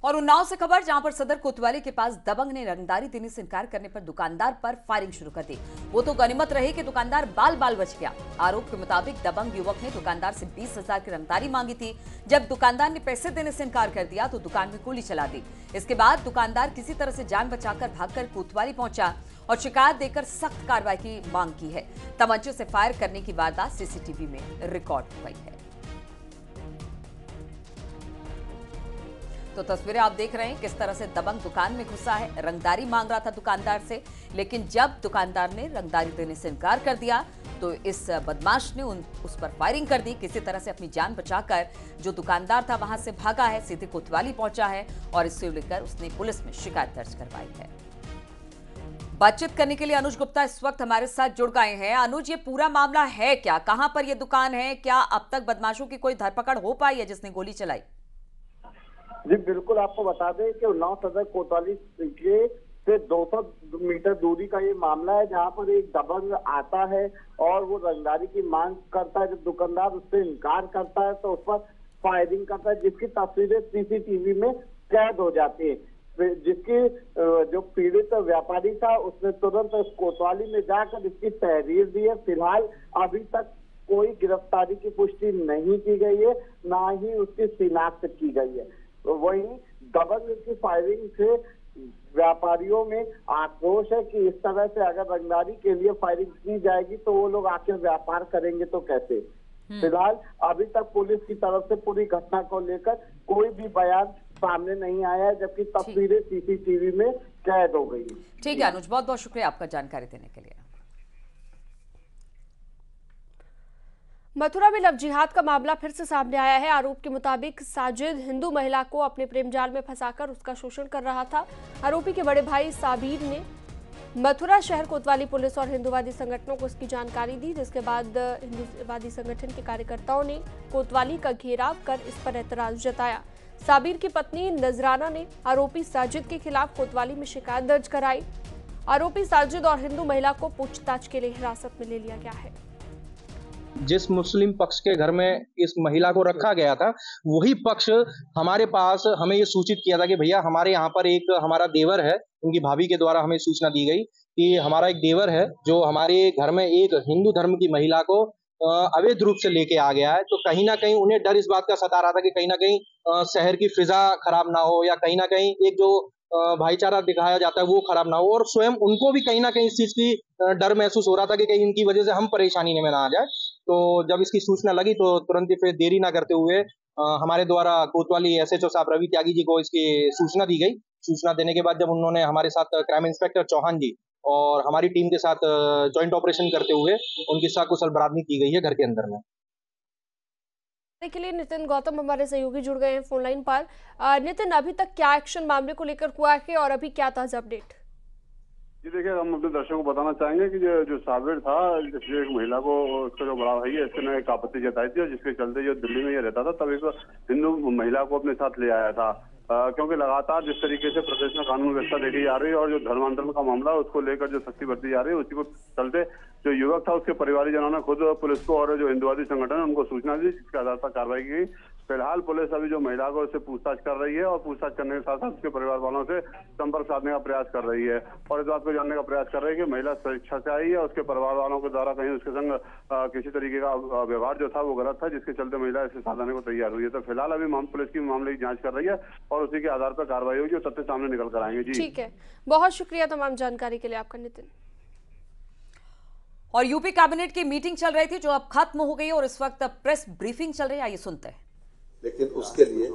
और उन्नाव से खबर, जहां पर सदर कोतवाली के पास दबंग ने रंगदारी देने से इनकार करने पर दुकानदार पर फायरिंग शुरू कर दी। वो तो गनीमत रही कि दुकानदार बाल बाल बच गया। आरोप के मुताबिक दबंग युवक ने दुकानदार से 20,000 की रंगदारी मांगी थी। जब दुकानदार ने पैसे देने से इनकार कर दिया तो दुकान में गोली चला दी। इसके बाद दुकानदार किसी तरह से जान बचाकर भागकर कोतवाली पहुंचा और शिकायत देकर सख्त कार्रवाई की मांग की है। तमंचे से फायर करने की वारदात सीसीटीवी में रिकॉर्ड हुई है। तो तस्वीरें आप देख रहे हैं किस तरह से दबंग दुकान में घुसा है। रंगदारी मांग रहा था दुकानदार से, लेकिन जब दुकानदार ने रंगदारी देने से इनकार कर दिया तो इस बदमाश ने उस पर फायरिंग कर दी। किसी तरह से अपनी जान बचाकर जो दुकानदार था वहां से भागा है, सीधे कोतवाली पहुंचा है और इससे लेकर उसने पुलिस में शिकायत दर्ज करवाई है। बातचीत करने के लिए अनुज गुप्ता इस वक्त हमारे साथ जुड़ गए हैं। अनुज, ये पूरा मामला है क्या? कहां पर यह दुकान है? क्या अब तक बदमाशों की कोई धरपकड़ हो पाई है जिसने गोली चलाई? जी बिल्कुल, आपको बता दें कि उन्नाव सदर कोतवाली के से 200 मीटर दूरी का ये मामला है, जहां पर एक दबंग आता है और वो रंगदारी की मांग करता है। जब दुकानदार उससे इनकार करता है तो उस पर फायरिंग करता है, जिसकी तस्वीरें सीसीटीवी में कैद हो जाती है। जिसकी जो पीड़ित व्यापारी था उसने तुरंत कोतवाली में जाकर इसकी तहरीर दी है। फिलहाल अभी तक कोई गिरफ्तारी की पुष्टि नहीं की गई है, ना ही उसकी शिनाख्त की गई है। वहीं दबंग की फायरिंग से व्यापारियों में आक्रोश है कि इस तरह से अगर रंगदारी के लिए फायरिंग की जाएगी तो वो लोग आखिर व्यापार करेंगे तो कैसे। फिलहाल अभी तक पुलिस की तरफ से पूरी घटना को लेकर कोई भी बयान सामने नहीं आया है, जबकि तस्वीरें सीसीटीवी में कैद हो गई। ठीक है अनुज, बहुत बहुत शुक्रिया आपका जानकारी देने के लिए। मथुरा में लव जिहाद का मामला फिर से सामने आया है। आरोप के मुताबिक साजिद हिंदू महिला को अपने प्रेम जाल में फंसाकर उसका शोषण कर रहा था। आरोपी के बड़े भाई साबिर ने मथुरा शहर कोतवाली पुलिस और हिंदूवादी संगठनों को इसकी जानकारी दी, जिसके बाद हिंदूवादी संगठन के कार्यकर्ताओं ने कोतवाली का घेराव कर इस पर एतराज जताया। साबिर की पत्नी नजराना ने आरोपी साजिद के खिलाफ कोतवाली में शिकायत दर्ज कराई। आरोपी साजिद और हिंदू महिला को पूछताछ के लिए हिरासत में ले लिया गया है। जिस मुस्लिम पक्ष के घर में इस महिला को रखा गया था, वही पक्ष हमारे पास हमें ये सूचित किया था कि भैया हमारे यहाँ पर एक हमारा देवर है। उनकी भाभी के द्वारा हमें सूचना दी गई कि हमारा एक देवर है जो हमारे घर में एक हिंदू धर्म की महिला को अवैध रूप से लेके आ गया है। तो कहीं ना कहीं उन्हें डर इस बात का सता रहा था कि कहीं ना कहीं शहर की फिजा खराब ना हो, या कहीं ना कहीं एक जो भाईचारा दिखाया जाता है वो खराब ना हो, और स्वयं उनको भी कहीं ना कहीं इस चीज की डर महसूस हो रहा था कि कहीं इनकी वजह से हम परेशानी में ना आ जाए। तो जब इसकी सूचना लगी तो तुरंत ही फिर देरी ना करते हुए हमारे द्वारा कोतवाली एसएचओ साहब रवि त्यागी जी को इसकी सूचना दी गई। सूचना देने के बाद जब उन्होंने हमारे साथ क्राइम इंस्पेक्टर चौहान जी और हमारी टीम के साथ ज्वाइंट ऑपरेशन करते हुए उनकी सकुशल बरामदगी की गई है घर के अंदर में। के लिए नितिन गौतम हमारे सहयोगी जुड़ गए हैं फोन लाइन पर। नितिन, अभी तक क्या एक्शन मामले को लेकर हुआ है और अभी क्या ताजा अपडेट? जी देखिए, हम अपने दर्शकों को बताना चाहेंगे कि जो साबिर था, जिसने एक महिला को, उसका जो बड़ा भाई है, इसने एक आपत्ति जताई थी और जिसके चलते जो दिल्ली में ये रहता था तब एक हिंदू महिला को अपने साथ ले आया था। क्योंकि लगातार जिस तरीके से प्रदेश में कानून व्यवस्था देखी जा रही है और जो धर्मांतरण का मामला है उसको लेकर जो सख्ती बरती जा रही है, उसी को चलते जो युवक था उसके परिवारजनों ने खुद पुलिस को और जो हिंदुवादी संगठन है उनको सूचना दी, जिसके आधार पर कार्रवाई की। फिलहाल पुलिस अभी जो महिला को उससे पूछताछ कर रही है और पूछताछ करने के साथ साथ उसके परिवार वालों से संपर्क साधने का प्रयास कर रही है और इस बात को जानने का प्रयास कर रही है कि महिला स्वेच्छा से आई है, उसके परिवार वालों के द्वारा कहीं उसके संग किसी तरीके का व्यवहार जो था वो गलत था, जिसके चलते महिला इससे साथ आने को तैयार हुई है। तो फिलहाल अभी पुलिस की मामले की जांच कर रही है और उसी के आधार पर कार्रवाई होगी और तथ्य सामने निकल कर आएंगे। जी ठीक है, बहुत शुक्रिया तमाम जानकारी के लिए आपका नितिन। और यूपी कैबिनेट की मीटिंग चल रही थी जो अब खत्म हो गई और इस वक्त प्रेस ब्रीफिंग चल रही है, आइए सुनते हैं। लेकिन उसके लिए